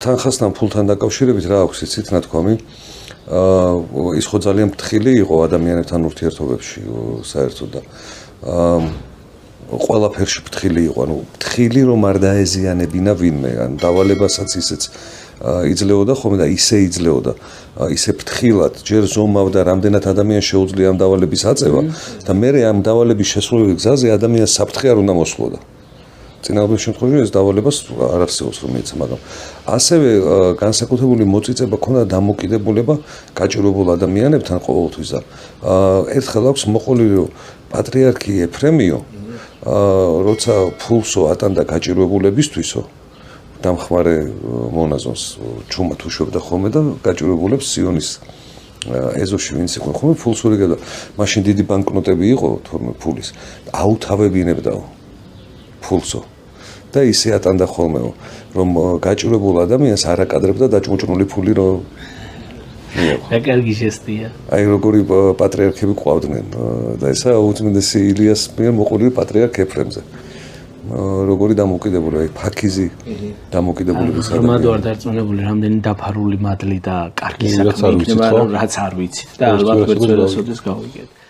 თანხასთან ფულთან დაკავშირებით რა აქვს იცით ნათქვამი ის ხო ძალიან ფრთხილი იყო ადამიანებთან ურთიერთობებში საერთოდ და ყველაფერში ფრთხილი იყო ანუ ფრთხილი რომ არ დაეზიანებინა ვინმე ან დავალებასაც ისეც იძლეოდა ხოლმე და ისე იძლეოდა ისე ფრთხილად ჯერ ზომავდა რამდენად ადამიანს შეუძლია ამ დავალების აწევა და მე ამ დავალების შესრულების გზაზე ადამიანს საფრთხე არ უნდა მოსვლოდა წინააღმდეგ შემთხვევაში ეს დავალებას არ არსებობს რომ ეცა მაგრამ ასევე განსაკუთრებული მოწიწება ქონდა დამოკიდებულება გაჭირვებულ ადამიანებთან ყოველთვის და ერთხელ აქვს მოყოლილი რომ პატრიარქი ეფრემიო როცა ფულსო ატანდა გაჭირვებულებისთვისო დამხმარე მონაზონს ჩუმად უშვებდა ხოლმე და გაჭირვებულებს სიონის ეზოში ვინც იყო ხოლმე ფულს ურიგებდა მაშინ დიდი ბანკნოტები იყო თორმე ფულის აუთავებინებდაო ფულსო და ისე ატანდა ხოლმეო რომ გაჭირვებულ ადამიანს არ აკადრებდა დაჭმუჭნული ფული რომ რა კარგი ჟესტია აი როგორი პატრიარქები ყვავდნენ და ესა უწმინდესი ილიას მიერ მოყოლილი პატრიარქ ეფრემზე როგორი დამოკიდებული აი ფაქიზი დამოკიდებულების ადამიანი რომადო არ დარწმუნებული რამდენი დაფარული მადლი და კარგი საქმე იქნება რაც არ ვიცით და ალბათ ვერც ვერასოდეს გავიგეთ